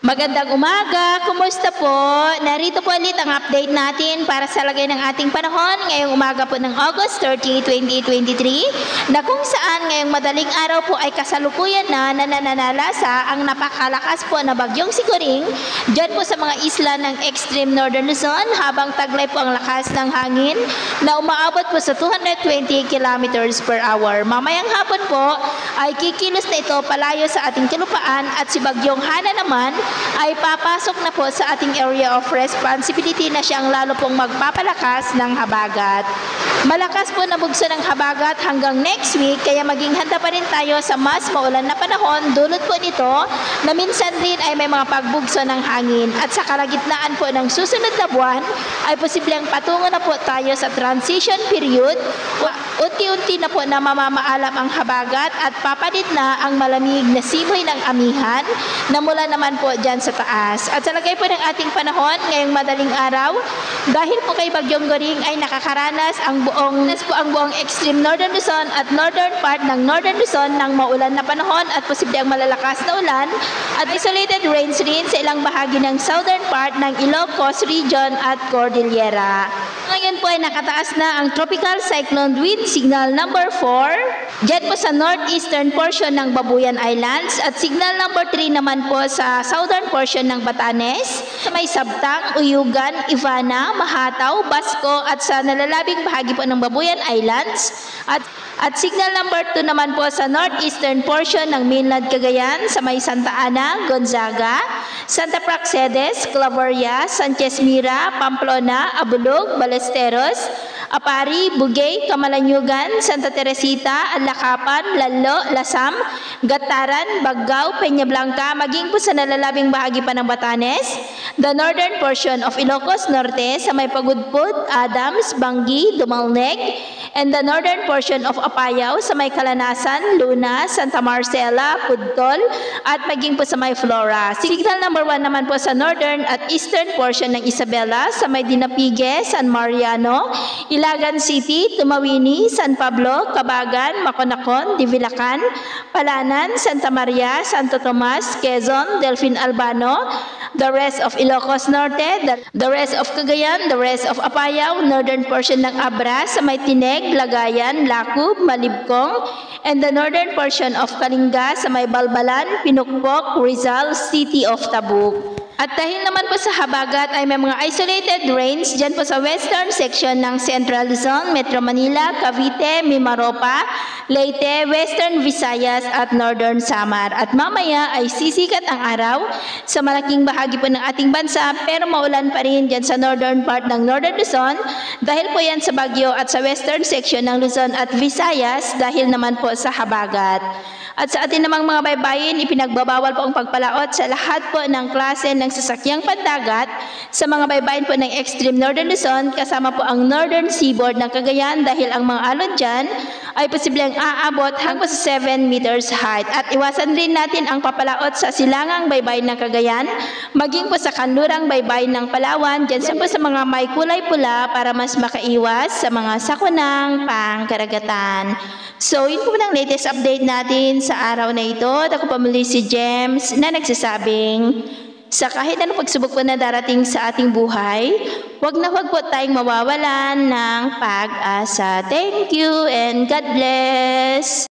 Magandang umaga! Kumusta po? Narito po ulit ang update natin para sa lagay ng ating panahon ngayong umaga po ng August 30, 2023 na kung saan ngayong madaling araw po ay kasalukuyan na nananalasa ang napakalakas po na bagyong Siguring dyan po sa mga isla ng extreme northern Luzon habang taglay po ang lakas ng hangin na umaabot po sa 220 kilometers per hour. Mamayang hapon po ay kikilos na ito palayo sa ating kalupaan at si Bagyong Hana naman ay papasok na po sa ating area of responsibility na siyang lalo pong magpapalakas ng habagat. Malakas po na bugso ng habagat hanggang next week kaya maging handa pa rin tayo sa mas maulan na panahon. Dulot po nito na minsan rin ay may mga pagbugso ng hangin at sa kalagitnaan po ng susunod na buwan ay posibleng patungo na po tayo sa transition period. Unti-unti na po na mamamaalam ang habagat at papalit na ang malamig na simoy ng amihan na mula naman po dyan sa taas. At sa lagay po ng ating panahon ngayong madaling araw, dahil po kay Bagyong Goring ay nakakaranas ang buong extreme northern Luzon at northern part ng northern Luzon ng maulan na panahon at posible ang malalakas na ulan at isolated rains rin sa ilang bahagi ng southern part ng Ilocos region at Cordillera. Ngayon po ay nakataas na ang tropical cyclone wind signal number 4 dyan po sa northeastern portion ng Babuyan Islands at signal number 3 naman po sa southern portion ng Batanes, sa may Sabtang, Uyugan, Ivana, Mahataw, Basco at sa nalalabing bahagi po ng Babuyan Islands at signal number 2 naman po sa northeastern portion ng mainland Cagayan sa may Santa Ana, Gonzaga, Santa Praxedes, Claveria, Sanchez Mira, Pamplona, Abulog, Balesteros, Apari, Bugay, Camalanyugan, Santa Teresita, Alakapan, Lalo, Lasam, Gataran, Baggao, Peña Blanca, maging po sa nalalabing bahagi pa ng Batanes, the northern portion of Ilocos Norte sa may Pagudpud, Adams, Bangi, Dumalneg, and the northern portion of Apayao sa may Kalanasan, Luna, Santa Marcela, Pudtol, at maging po sa may Flora. Signal number 1 naman po sa northern at eastern portion ng Isabela sa may Dinapigue, San Mariano, Ilagan City, Tumawini, San Pablo, Cabagan, Maconacon, Divilacan, Palanan, Santa Maria, Santo Tomas, Quezon, Delfin Albano, the rest of Ilocos Norte, the rest of Cagayan, the rest of Apayao, northern portion ng Abra sa may Tineg, Lagayan, Lacub, Malibcong, and the northern portion of Kalinga sa may Balbalan, Pinukpok, Rizal, City of Tabuk. At dahil naman po sa habagat ay may mga isolated rains dyan po sa western section ng Central Luzon, Metro Manila, Cavite, Mimaropa, Leyte, Western Visayas at Northern Samar. At mamaya ay sisikat ang araw sa malaking bahagi po ng ating bansa pero maulan pa rin dyan sa northern part ng Northern Luzon dahil po yan sa Baguio at sa western section ng Luzon at Visayas dahil naman po sa habagat. At sa atin namang mga baybayin, ipinagbabawal po ang pagpalaot sa lahat po ng klase ng sasakyang pandagat sa mga baybayin po ng extreme northern Luzon kasama po ang northern seaboard ng Cagayan dahil ang mga alon dyan ay posibleng aabot hanggang sa 7 meters height. At iwasan rin natin ang papalaot sa silangang baybayin ng Cagayan, maging po sa kanlurang baybayin ng Palawan, dyan po sa mga may kulay pula para mas makaiwas sa mga sakunang pangkaragatan. So, yun po ng latest update natin sa araw na ito. At ako pamuli si James na nagsasabing, sa kahit anong pagsubok po na darating sa ating buhay, huwag po tayong mawawalan ng pag-asa. Thank you and God bless!